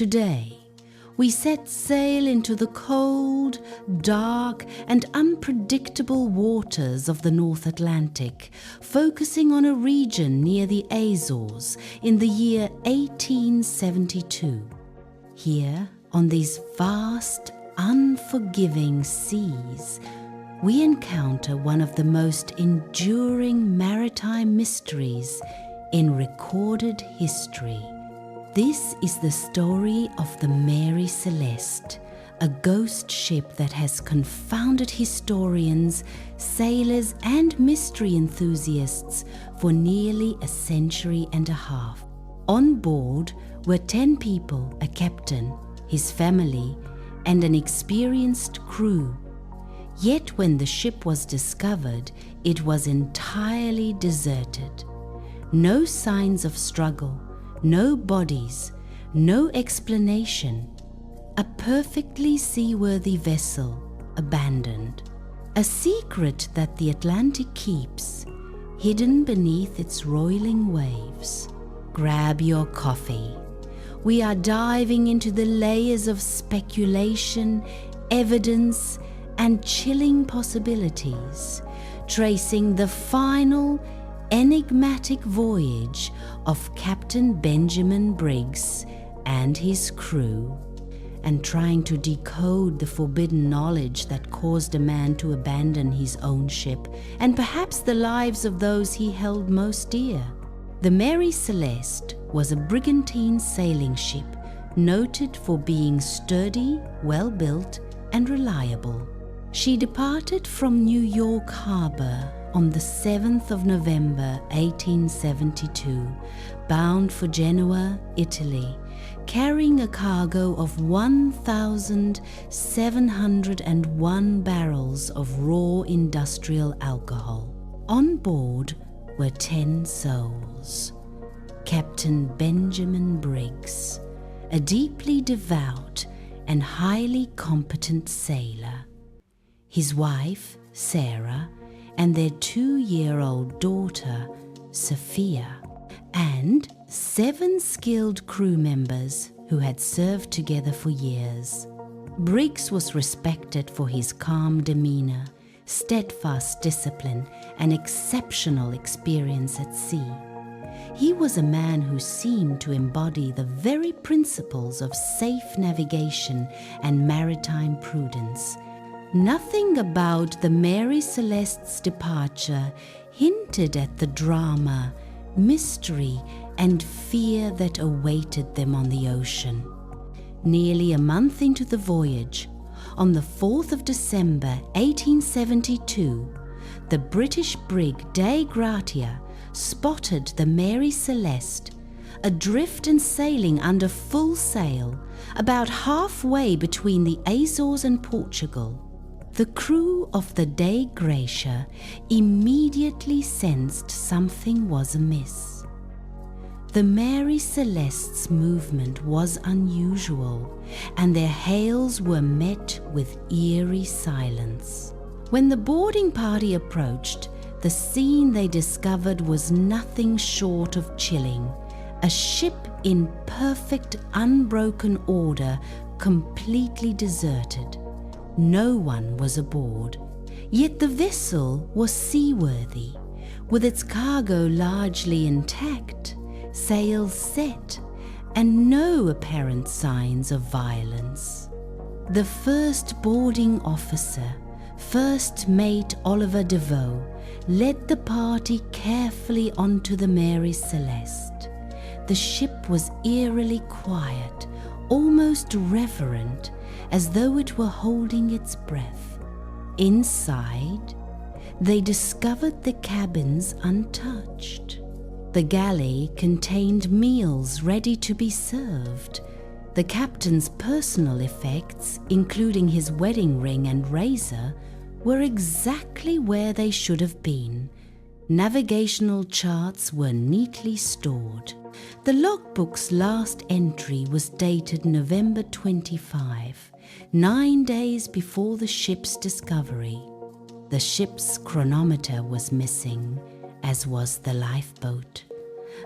Today, we set sail into the cold, dark, and unpredictable waters of the North Atlantic, focusing on a region near the Azores in the year 1872. Here, on these vast, unforgiving seas, we encounter one of the most enduring maritime mysteries in recorded history. This is the story of the Mary Celeste, a ghost ship that has confounded historians, sailors, and mystery enthusiasts for nearly a century and a half. On board were 10 people, a captain, his family, and an experienced crew. Yet when the ship was discovered, it was entirely deserted. No signs of struggle, no bodies, no explanation. A perfectly seaworthy vessel abandoned. A secret that the Atlantic keeps, hidden beneath its roiling waves. Grab your coffee. We are diving into the layers of speculation, evidence, and chilling possibilities, tracing the final, enigmatic voyage of Captain Benjamin Briggs and his crew, and trying to decode the forbidden knowledge that caused a man to abandon his own ship and perhaps the lives of those he held most dear. The Mary Celeste was a brigantine sailing ship noted for being sturdy, well-built, and reliable. She departed from New York Harbor on the 7th of November 1872, bound for Genoa, Italy, carrying a cargo of 1,701 barrels of raw industrial alcohol. On board were 10 souls. Captain Benjamin Briggs, a deeply devout and highly competent sailor. His wife, Sarah, and their 2-year-old daughter, Sophia, and 7 skilled crew members who had served together for years. Briggs was respected for his calm demeanor, steadfast discipline, and exceptional experience at sea. He was a man who seemed to embody the very principles of safe navigation and maritime prudence. Nothing about the Mary Celeste's departure hinted at the drama, mystery, and fear that awaited them on the ocean. Nearly a month into the voyage, on the 4th of December 1872, the British brig Dei Gratia spotted the Mary Celeste, adrift and sailing under full sail, about halfway between the Azores and Portugal. The crew of the Dei Gratia immediately sensed something was amiss. The Mary Celeste's movement was unusual, and their hails were met with eerie silence. When the boarding party approached, the scene they discovered was nothing short of chilling. A ship in perfect, unbroken order, completely deserted. No one was aboard, yet the vessel was seaworthy, with its cargo largely intact, sails set, and no apparent signs of violence. The first boarding officer, First Mate Oliver DeVoe, led the party carefully onto the Mary Celeste. The ship was eerily quiet, almost reverent, as though it were holding its breath. Inside, they discovered the cabins untouched. The galley contained meals ready to be served. The captain's personal effects, including his wedding ring and razor, were exactly where they should have been. Navigational charts were neatly stored. The logbook's last entry was dated November 25, 9 days before the ship's discovery. The ship's chronometer was missing, as was the lifeboat.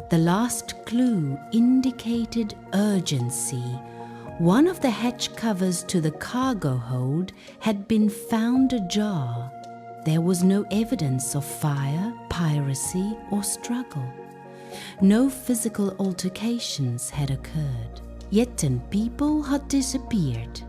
The last clue indicated urgency, One of the hatch covers to the cargo hold had been found ajar. There was no evidence of fire, piracy, or struggle. No physical altercations had occurred, yet 10 people had disappeared.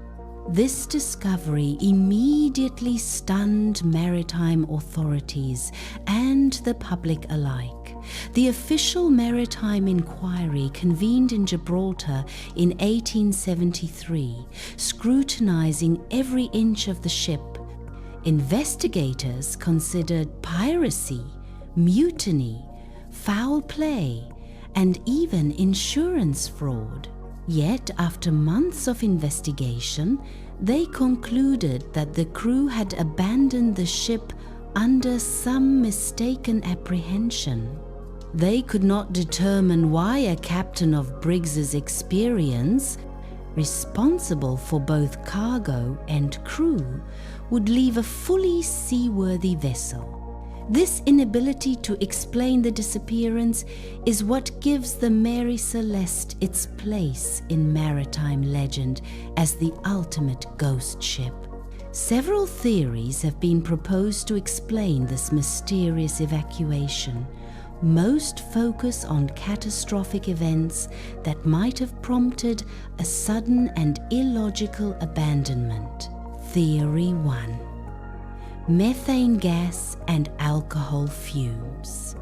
This discovery immediately stunned maritime authorities and the public alike. The official maritime inquiry convened in Gibraltar in 1873, scrutinizing every inch of the ship. Investigators considered piracy, mutiny, foul play, and even insurance fraud. Yet, after months of investigation, they concluded that the crew had abandoned the ship under some mistaken apprehension. They could not determine why a captain of Briggs's experience, responsible for both cargo and crew, would leave a fully seaworthy vessel. This inability to explain the disappearance is what gives the Mary Celeste its place in maritime legend as the ultimate ghost ship. Several theories have been proposed to explain this mysterious evacuation. Most focus on catastrophic events that might have prompted a sudden and illogical abandonment. Theory 1. Methane gas and alcohol fumes.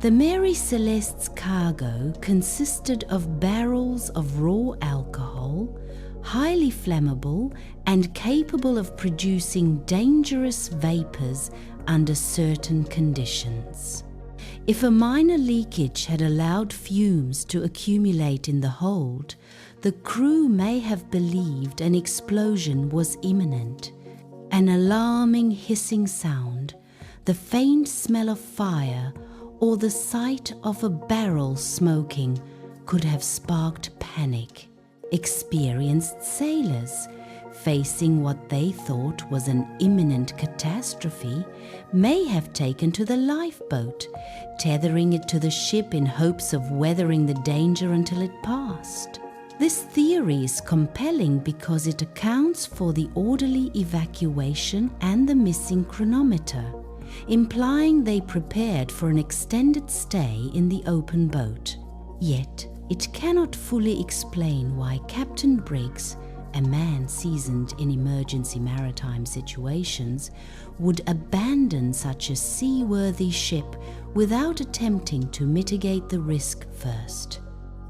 The Mary Celeste's cargo consisted of barrels of raw alcohol, highly flammable and capable of producing dangerous vapors under certain conditions. If a minor leakage had allowed fumes to accumulate in the hold, the crew may have believed an explosion was imminent. An alarming hissing sound, the faint smell of fire, or the sight of a barrel smoking could have sparked panic. Experienced sailors, facing what they thought was an imminent catastrophe, may have taken to the lifeboat, tethering it to the ship in hopes of weathering the danger until it passed. This theory is compelling because it accounts for the orderly evacuation and the missing chronometer, implying they prepared for an extended stay in the open boat. Yet, it cannot fully explain why Captain Briggs, a man seasoned in emergency maritime situations, would abandon such a seaworthy ship without attempting to mitigate the risk first.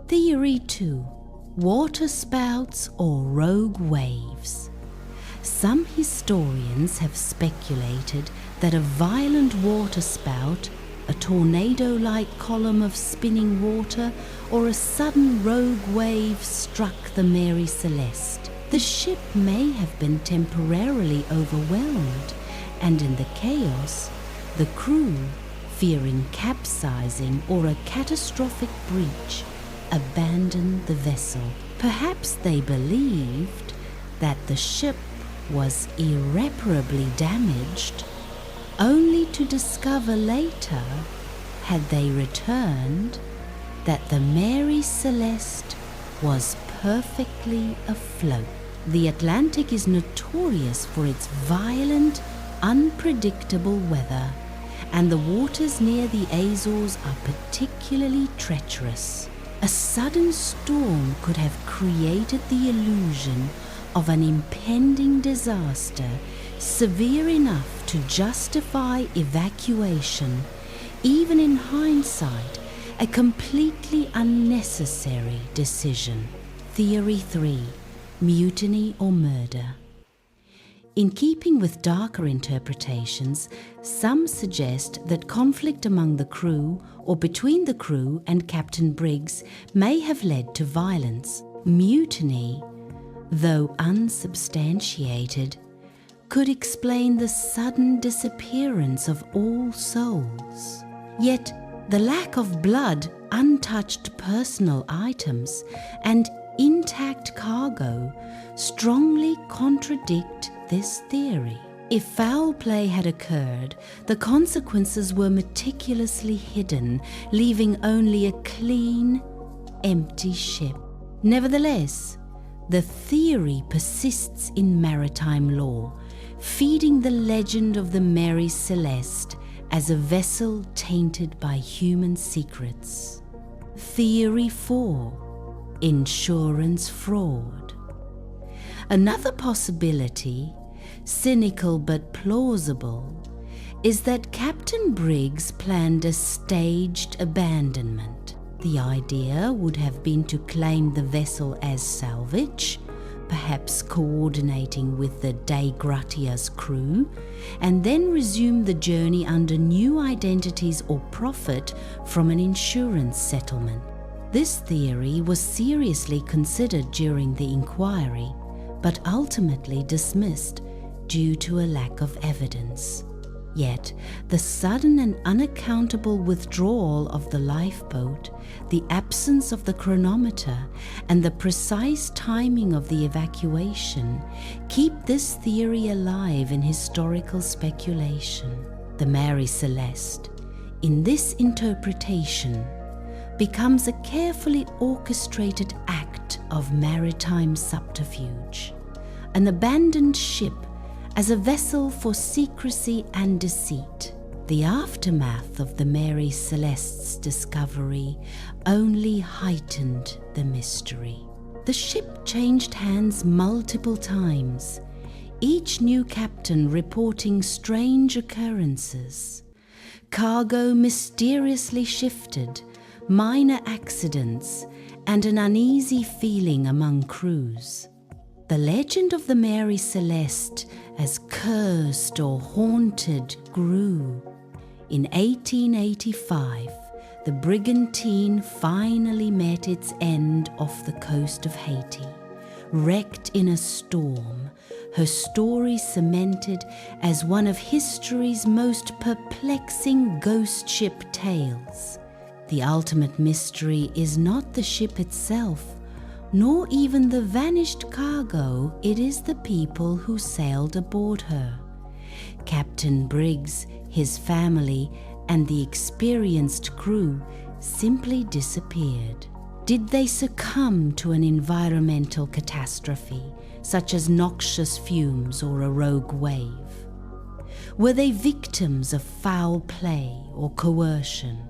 Theory 2. Waterspouts or rogue waves. Some historians have speculated that a violent waterspout, a tornado-like column of spinning water, or a sudden rogue wave struck the Mary Celeste. The ship may have been temporarily overwhelmed, and in the chaos, the crew, fearing capsizing or a catastrophic breach, abandoned the vessel. Perhaps they believed that the ship was irreparably damaged, only to discover later, had they returned, that the Mary Celeste was perfectly afloat. The Atlantic is notorious for its violent, unpredictable weather, and the waters near the Azores are particularly treacherous. A sudden storm could have created the illusion of an impending disaster severe enough to justify evacuation, even in hindsight, a completely unnecessary decision. Theory 3. Mutiny or murder. In keeping with darker interpretations, some suggest that conflict among the crew or between the crew and Captain Briggs may have led to violence. Mutiny, though unsubstantiated, could explain the sudden disappearance of all souls. Yet, the lack of blood, untouched personal items, and intact cargo strongly contradict this theory. If foul play had occurred, the consequences were meticulously hidden, leaving only a clean, empty ship. Nevertheless, The theory persists in maritime lore, feeding the legend of the Mary Celeste as a vessel tainted by human secrets. Theory 4. Insurance fraud. Another possibility, cynical but plausible, is that Captain Briggs planned a staged abandonment. The idea would have been to claim the vessel as salvage, perhaps coordinating with the Dei Gratia's crew, and then resume the journey under new identities or profit from an insurance settlement. This theory was seriously considered during the inquiry, but ultimately dismissed due to a lack of evidence. Yet, the sudden and unaccountable withdrawal of the lifeboat, the absence of the chronometer, and the precise timing of the evacuation keep this theory alive in historical speculation. The Mary Celeste, in this interpretation, becomes a carefully orchestrated act of maritime subterfuge, an abandoned ship as a vessel for secrecy and deceit. The aftermath of the Mary Celeste's discovery only heightened the mystery. The ship changed hands multiple times, each new captain reporting strange occurrences. Cargo mysteriously shifted, minor accidents, and an uneasy feeling among crews. The legend of the Mary Celeste as cursed or haunted grew. In 1885, the brigantine finally met its end off the coast of Haiti. Wrecked in a storm, her story cemented as one of history's most perplexing ghost ship tales. The ultimate mystery is not the ship itself, nor even the vanished cargo. It is the people who sailed aboard her. Captain Briggs, his family, and the experienced crew simply disappeared. Did they succumb to an environmental catastrophe, such as noxious fumes or a rogue wave? Were they victims of foul play or coercion?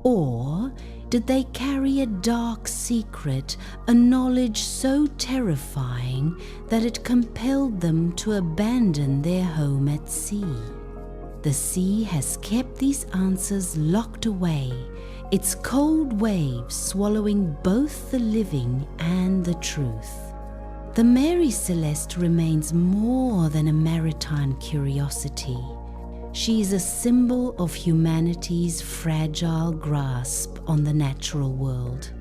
Or did they carry a dark secret, a knowledge so terrifying that it compelled them to abandon their home at sea? The sea has kept these answers locked away, its cold waves swallowing both the living and the truth. The Mary Celeste remains more than a maritime curiosity. She is a symbol of humanity's fragile grasp on the natural world,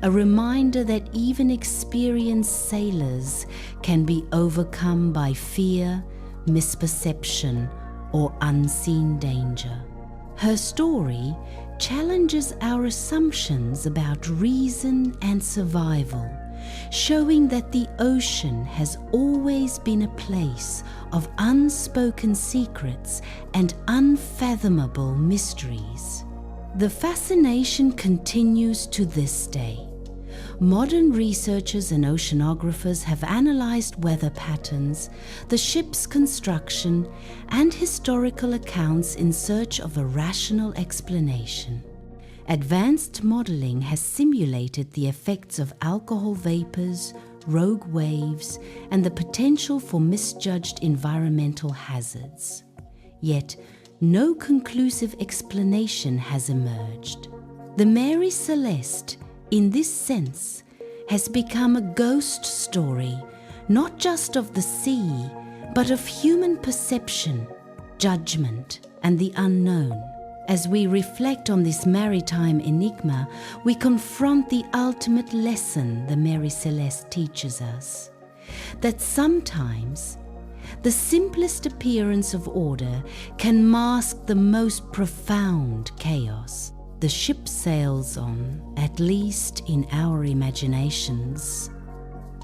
a reminder that even experienced sailors can be overcome by fear, misperception, or unseen danger. Her story challenges our assumptions about reason and survival, showing that the ocean has always been a place of unspoken secrets and unfathomable mysteries. The fascination continues to this day. Modern researchers and oceanographers have analyzed weather patterns, the ship's construction, and historical accounts in search of a rational explanation. Advanced modeling has simulated the effects of alcohol vapors, rogue waves, and the potential for misjudged environmental hazards. Yet, no conclusive explanation has emerged. The Mary Celeste, in this sense, has become a ghost story, not just of the sea, but of human perception, judgment, and the unknown. As we reflect on this maritime enigma, we confront the ultimate lesson the Mary Celeste teaches us, that sometimes the simplest appearance of order can mask the most profound chaos. The ship sails on, at least in our imaginations,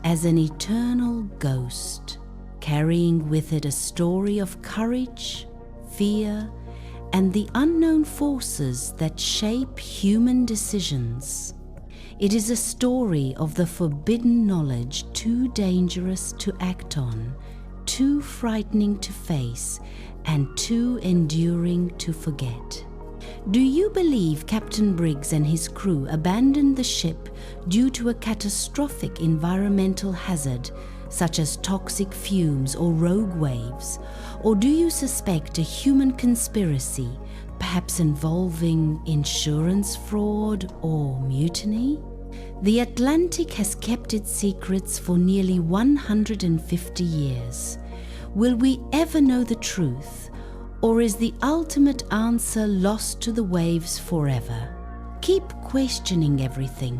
as an eternal ghost, carrying with it a story of courage, fear, and the unknown forces that shape human decisions. It is a story of the forbidden knowledge too dangerous to act on, too frightening to face, and too enduring to forget. Do you believe Captain Briggs and his crew abandoned the ship due to a catastrophic environmental hazard, such as toxic fumes or rogue waves? Or do you suspect a human conspiracy, perhaps involving insurance fraud or mutiny? The Atlantic has kept its secrets for nearly 150 years. Will we ever know the truth, or is the ultimate answer lost to the waves forever? Keep questioning everything.